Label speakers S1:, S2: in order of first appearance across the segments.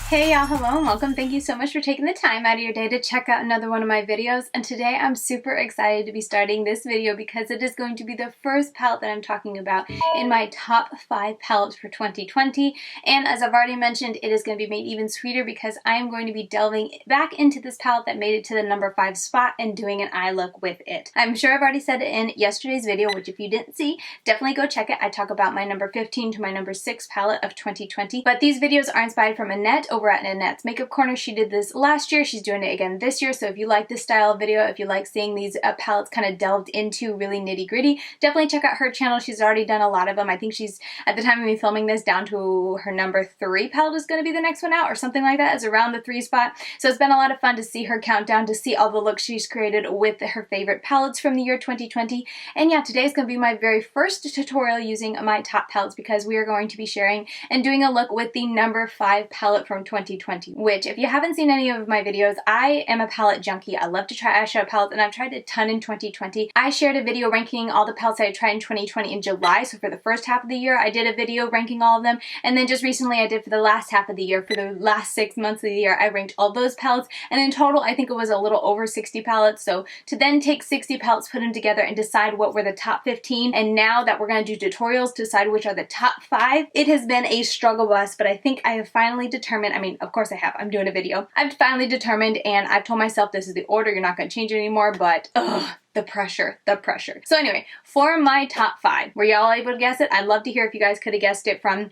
S1: Hey y'all, hello and welcome. Thank you so much for taking the time out of your day to check out another one of my videos. And today I'm super excited to be starting this video because it is going to be the first palette that I'm talking about in my top 5 palettes for 2020. And as I've already mentioned, it is going to be made even sweeter because I am going to be delving back into this palette that made it to the number 5 spot and doing an eye look with it. I'm sure I've already said it in yesterday's video, which if you didn't see, definitely go check it. I talk about my number 15 to my number 6 palette of 2020. But these videos are inspired from Annette over at Annette's Makeup Corner. She did this last year. She's doing it again this year. So if you like this style of video, if you like seeing these palettes kind of delved into really nitty gritty, definitely check out her channel. She's already done a lot of them. I think she's, at the time of me filming this, down to her number 3 palette is going to be the next one out or something like that. It's around the 3 spot. So it's been a lot of fun to see her countdown, to see all the looks she's created with her favorite palettes from the year 2020. And yeah, today is going to be my very first tutorial using my top palettes because we are going to be sharing and doing a look with the number 5 palette from 2020, which if you haven't seen any of my videos, I am a palette junkie. I love to try eyeshadow palettes and I've tried a ton in 2020. I shared a video ranking all the palettes I tried in 2020 in July, so for the first half of the year I did a video ranking all of them, and then just recently I did for the last half of the year, for the last 6 months of the year, I ranked all those palettes, and in total I think it was a little over 60 palettes. So to then take 60 palettes, put them together and decide what were the top 15, and now that we're going to do tutorials to decide which are the top 5, it has been a struggle bus, but I think I have finally determined, I mean, of course I have, I'm doing a video. I've finally determined and I've told myself this is the order, you're not going to change it anymore, but ugh. The pressure, the pressure. So anyway, for my top 5, were y'all able to guess it? I'd love to hear if you guys could have guessed it from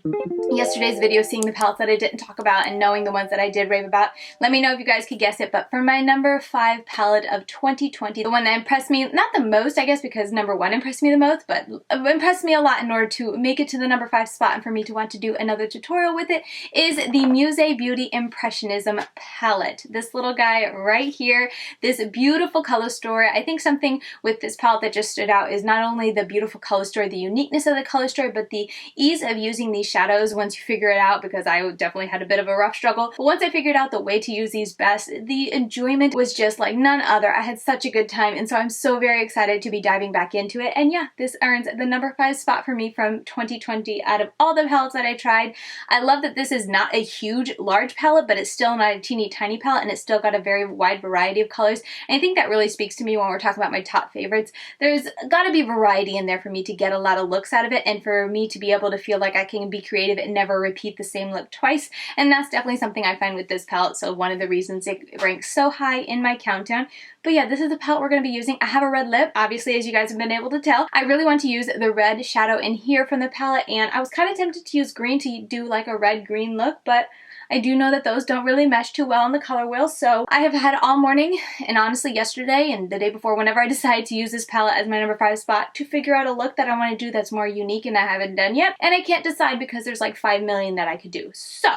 S1: yesterday's video, seeing the palettes that I didn't talk about and knowing the ones that I did rave about. Let me know if you guys could guess it. But for my number 5 palette of 2020, the one that impressed me, not the most, I guess, because number 1 impressed me the most, but impressed me a lot in order to make it to the number 5 spot and for me to want to do another tutorial with it, is the Musee Beauty Impressionism palette. This little guy right here, this beautiful color story. I think something with this palette that just stood out is not only the beautiful color story, the uniqueness of the color story, but the ease of using these shadows once you figure it out, because I definitely had a bit of a rough struggle. But once I figured out the way to use these best, the enjoyment was just like none other. I had such a good time, and so I'm so very excited to be diving back into it. And yeah, this earns the number 5 spot for me from 2020 out of all the palettes that I tried. I love that this is not a huge, large palette, but it's still not a teeny tiny palette, and it's still got a very wide variety of colors. And I think that really speaks to me when we're talking about my top favorites. There's got to be variety in there for me to get a lot of looks out of it, and for me to be able to feel like I can be creative and never repeat the same look twice. And that's definitely something I find with this palette, so one of the reasons it ranks so high in my countdown. But yeah, this is the palette we're going to be using. I have a red lip, obviously, as you guys have been able to tell. I really want to use the red shadow in here from the palette, and I was kind of tempted to use green to do like a red-green look, but I do know that those don't really mesh too well on the color wheel, so I have had all morning, and honestly yesterday and the day before, whenever I decided to use this palette as my number 5 spot, to figure out a look that I want to do that's more unique and I haven't done yet, and I can't decide because there's like 5 million that I could do. So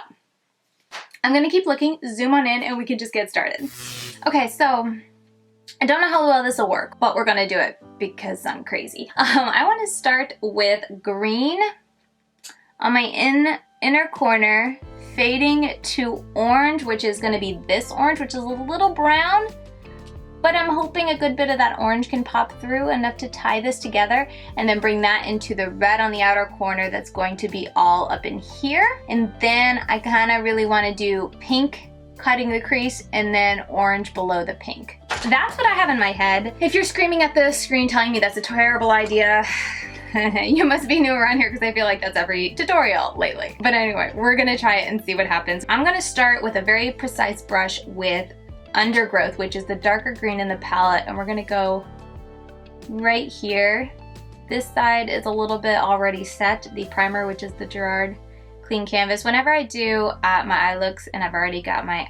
S1: I'm going to keep looking, zoom on in, and we can just get started. Okay, so I don't know how well this will work, but we're going to do it because I'm crazy. I want to start with green on my inner corner, fading to orange, which is going to be this orange, which is a little brown, but I'm hoping a good bit of that orange can pop through enough to tie this together, and then bring that into the red on the outer corner that's going to be all up in here. And then I kind of really want to do pink cutting the crease and then orange below the pink. That's what I have in my head. If you're screaming at the screen telling me that's a terrible idea, you must be new around here because I feel like that's every tutorial lately. But anyway, we're gonna try it and see what happens. I'm gonna start with a very precise brush with Undergrowth, which is the darker green in the palette, and we're gonna go right here. This side is a little bit already set, the primer, which is the Gerard Clean Canvas. Whenever I do my eye looks and I've already got my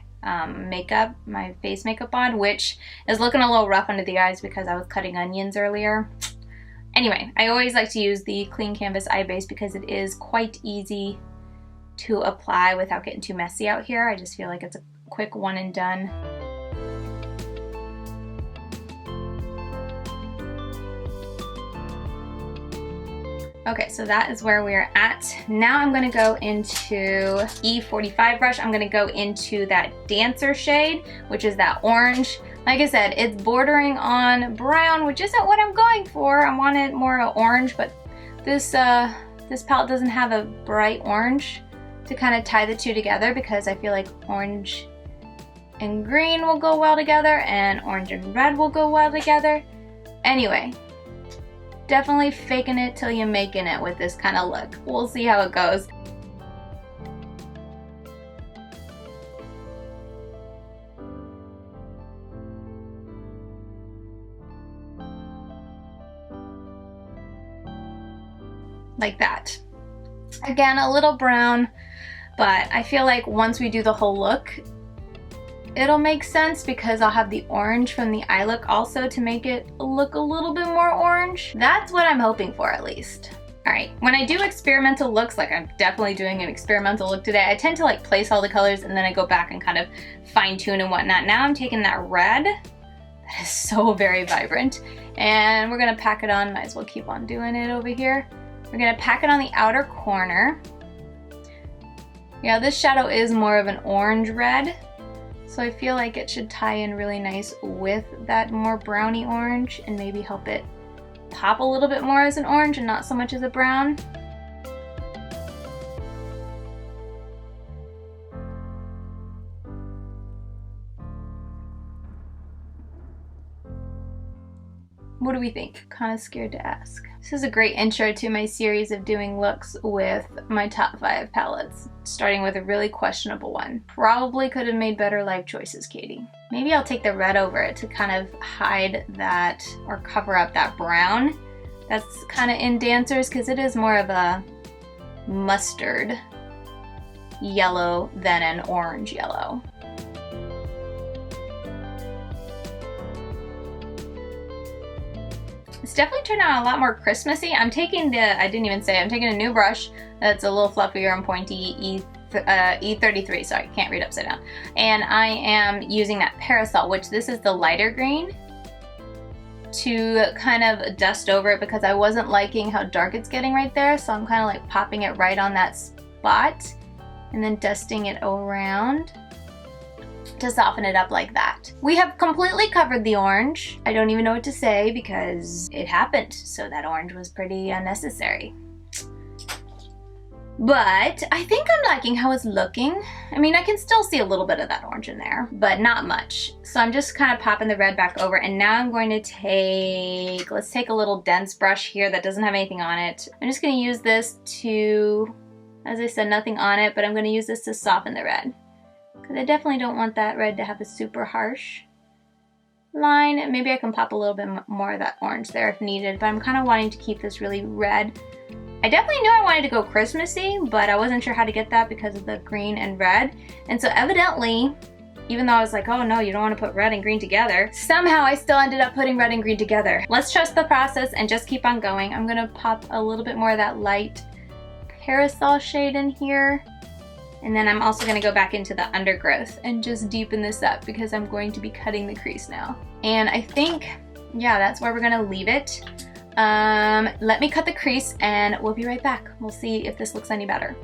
S1: makeup, my face makeup on, which is looking a little rough under the eyes because I was cutting onions earlier. Anyway, I always like to use the Clean Canvas eye base because it is quite easy to apply without getting too messy out here. I just feel like it's a quick one and done. Okay, so that is where we're at. Now I'm gonna go into E45 brush. I'm gonna go into that Dancer shade, which is that orange. Like I said, it's bordering on brown, which isn't what I'm going for. I wanted more orange, but this palette doesn't have a bright orange to kind of tie the two together because I feel like orange and green will go well together and orange and red will go well together. Anyway, definitely faking it till you're making it with this kind of look. We'll see how it goes. Like that. Again, a little brown, but I feel like once we do the whole look, it'll make sense because I'll have the orange from the eye look also to make it look a little bit more orange. That's what I'm hoping for, at least. All right, when I do experimental looks, like I'm definitely doing an experimental look today, I tend to like place all the colors and then I go back and kind of fine tune and whatnot. Now I'm taking that red, that is so very vibrant, and we're gonna pack it on. Might as well keep on doing it over here. We're gonna pack it on the outer corner. Yeah, this shadow is more of an orange red, so I feel like it should tie in really nice with that more browny orange and maybe help it pop a little bit more as an orange and not so much as a brown. What do we think? Kind of scared to ask. This is a great intro to my series of doing looks with my top 5 palettes, starting with a really questionable one. Probably could have made better life choices, Katie. Maybe I'll take the red over it to kind of hide that or cover up that brown that's kind of in Dancers, because it is more of a mustard yellow than an orange yellow. It's definitely turned out a lot more Christmassy. I'm taking the, I didn't even say, I'm taking a new brush that's a little fluffier and pointy, E33, sorry, can't read upside down. And I am using that Parasol, which this is the lighter green, to kind of dust over it because I wasn't liking how dark it's getting right there. So I'm kind of like popping it right on that spot and then dusting it around to soften it up like that. We have completely covered the orange. I don't even know what to say because it happened, so that orange was pretty unnecessary. But I think I'm liking how it's looking. I mean, I can still see a little bit of that orange in there, but not much. So I'm just kind of popping the red back over, and now I'm going to take, let's take a little dense brush here that doesn't have anything on it. I'm just gonna use this to, as I said, nothing on it, but I'm gonna use this to soften the red. Because I definitely don't want that red to have a super harsh line. Maybe I can pop a little bit more of that orange there if needed, but I'm kind of wanting to keep this really red. I definitely knew I wanted to go Christmassy, but I wasn't sure how to get that because of the green and red. And so evidently, even though I was like, oh no, you don't want to put red and green together, somehow I still ended up putting red and green together. Let's trust the process and just keep on going. I'm gonna pop a little bit more of that light Parasol shade in here. And then I'm also gonna go back into the undergrowth and just deepen this up because I'm going to be cutting the crease now. And I think, yeah, that's where we're gonna leave it. Let me cut the crease and we'll be right back. We'll see if this looks any better.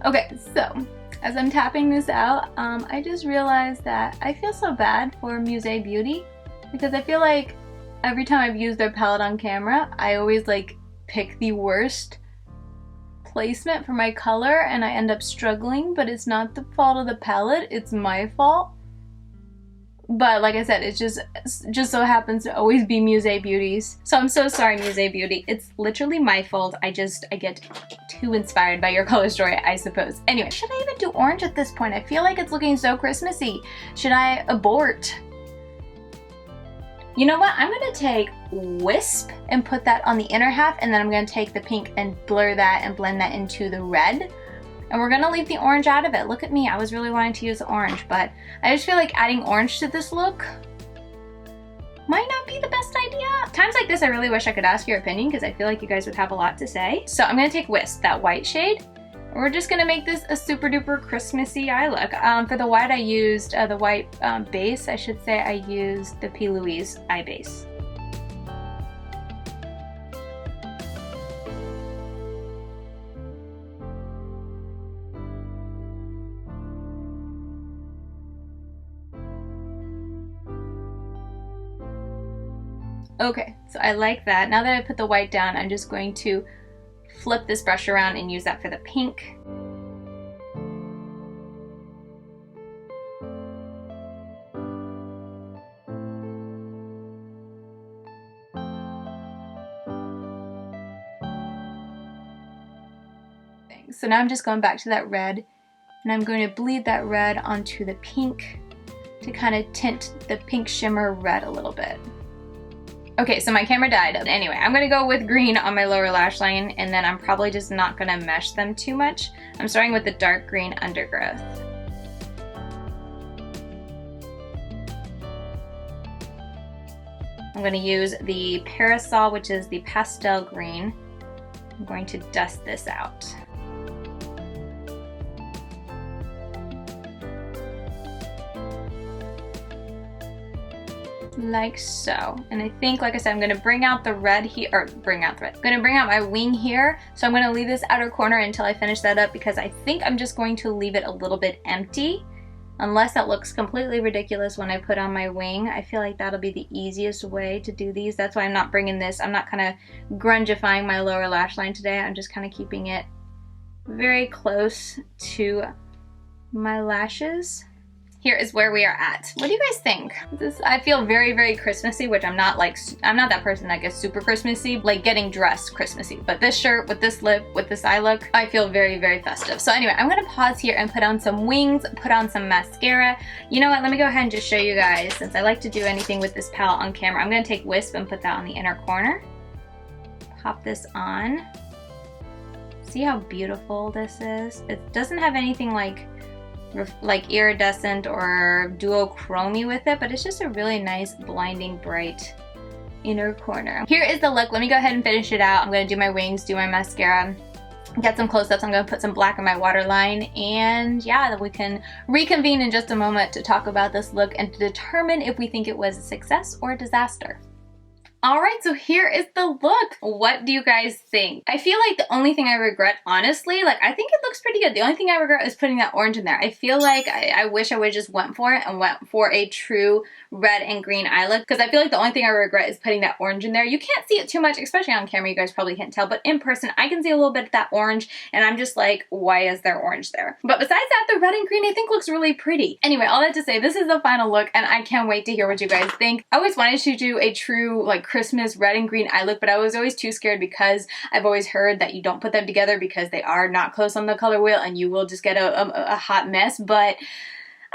S1: Okay, so as I'm tapping this out, I just realized that I feel so bad for Musee Beauty because I feel like every time I've used their palette on camera, I always like pick the worst placement for my color and I end up struggling, but it's not the fault of the palette, it's my fault. But like I said, it just so happens to always be Musee Beauty's. So I'm so sorry, Musee Beauty. It's literally my fault. I get too inspired by your color story, I suppose. Anyway, should I even do orange at this point? I feel like it's looking so Christmassy. Should I abort? You know what? I'm gonna take Wisp and put that on the inner half, and then I'm gonna take the pink and blur that and blend that into the red. And we're gonna leave the orange out of it. Look at me, I was really wanting to use orange, but I just feel like adding orange to this look might not be the best idea. Times like this, I really wish I could ask your opinion because I feel like you guys would have a lot to say. So I'm gonna take Wisp, that white shade. We're just gonna make this a super duper Christmassy eye look. For the white I used, the white base, I should say, I used the P. Louise eye base. Okay, so I like that. Now that I put the white down, I'm just going to flip this brush around and use that for the pink. So now I'm just going back to that red, and I'm going to bleed that red onto the pink to kind of tint the pink shimmer red a little bit. Okay, so my camera died. Anyway, I'm gonna go with green on my lower lash line, and then I'm probably just not gonna mesh them too much. I'm starting with the dark green undergrowth. I'm gonna use the Parasol, which is the pastel green. I'm going to dust this out. Like so. And I think, like I said, I'm gonna bring out the red here, or I'm gonna bring out my wing here. So I'm gonna leave this outer corner until I finish that up, because I think I'm just going to leave it a little bit empty. Unless that looks completely ridiculous when I put on my wing. I feel like that'll be the easiest way to do these. That's why I'm not bringing this. I'm not kind of grungifying my lower lash line today. I'm just kind of keeping it very close to my lashes. Here is where we are at. What do you guys think? I feel very, very Christmassy, which I'm not that person that gets super Christmassy, like getting dressed Christmassy. But this shirt with this lip, with this eye look, I feel very, very festive. So anyway, I'm gonna pause here and put on some wings, put on some mascara. You know what, let me go ahead and just show you guys, since I like to do anything with this palette on camera. I'm gonna take Wisp and put that on the inner corner. Pop this on. See how beautiful this is? It doesn't have anything like iridescent or duochromy with it, but it's just a really nice blinding bright inner corner. Here is the look. Let me go ahead and finish it out. I'm gonna do my wings, do my mascara, get some close-ups. I'm gonna put some black on my waterline, and yeah, then we can reconvene in just a moment to talk about this look and to determine if we think it was a success or a disaster. Alright, so here is the look. What do you guys think? I feel like the only thing I regret, honestly, like I think it looks pretty good. The only thing I regret is putting that orange in there. I feel like I wish I would just went for it and went for a true red and green eye look, because I feel like the only thing I regret is putting that orange in there. You can't see it too much, especially on camera. You guys probably can't tell, but in person, I can see a little bit of that orange, and I'm just like, why is there orange there? But besides that, the red and green I think looks really pretty. Anyway, all that to say, this is the final look, and I can't wait to hear what you guys think. I always wanted to do a true like Christmas red and green eye look, but I was always too scared because I've always heard that you don't put them together because they are not close on the color wheel and you will just get a hot mess. But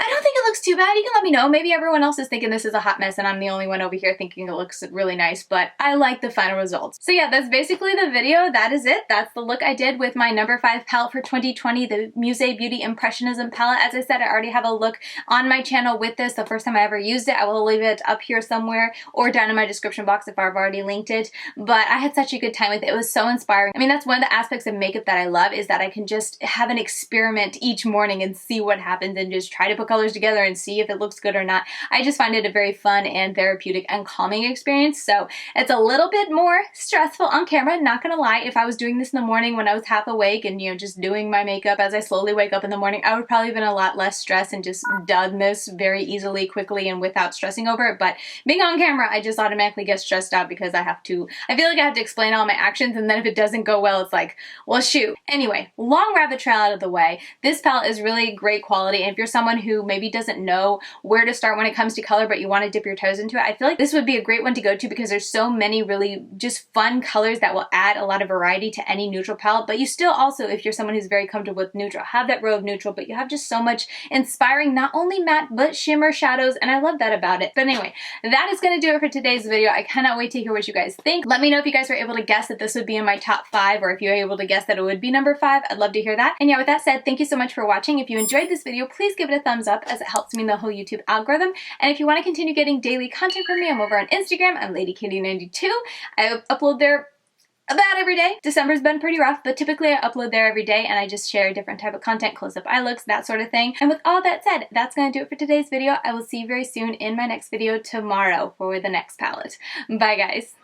S1: I don't think it looks too bad. You can let me know. Maybe everyone else is thinking this is a hot mess and I'm the only one over here thinking it looks really nice, but I like the final results. So yeah, that's basically the video. That is it. That's the look I did with my number 5 palette for 2020, the Musee Beauty Impressionism palette. As I said, I already have a look on my channel with this. The first time I ever used it, I will leave it up here somewhere or down in my description box if I've already linked it. But I had such a good time with it. It was so inspiring. I mean, that's one of the aspects of makeup that I love, is that I can just have an experiment each morning and see what happens and just try to put colors together and see if it looks good or not. I just find it a very fun and therapeutic and calming experience. So it's a little bit more stressful on camera, not gonna lie. If I was doing this in the morning when I was half awake and, you know, just doing my makeup as I slowly wake up in the morning, I would probably have been a lot less stressed and just done this very easily, quickly, and without stressing over it. But being on camera, I just automatically get stressed out because I feel like I have to explain all my actions, and then if it doesn't go well, it's like, well, shoot. Anyway, long rabbit trail out of the way. This palette is really great quality, and if you're someone who maybe doesn't know where to start when it comes to color, but you want to dip your toes into it, I feel like this would be a great one to go to because there's so many really just fun colors that will add a lot of variety to any neutral palette. But you still also, if you're someone who's very comfortable with neutral, have that row of neutral, but you have just so much inspiring, not only matte, but shimmer shadows, and I love that about it. But anyway, that is going to do it for today's video. I cannot wait to hear what you guys think. Let me know if you guys were able to guess that this would be in my top 5, or if you were able to guess that it would be number 5. I'd love to hear that. And yeah, with that said, thank you so much for watching. If you enjoyed this video, please give it a thumbs up, as it helps me in the whole YouTube algorithm. And if you want to continue getting daily content from me, I'm over on Instagram. I'm LadyKatie92. I upload there about every day. December's been pretty rough, but typically I upload there every day, and I just share a different type of content, close-up eye looks, that sort of thing. And with all that said, that's going to do it for today's video. I will see you very soon in my next video tomorrow for the next palette. Bye, guys.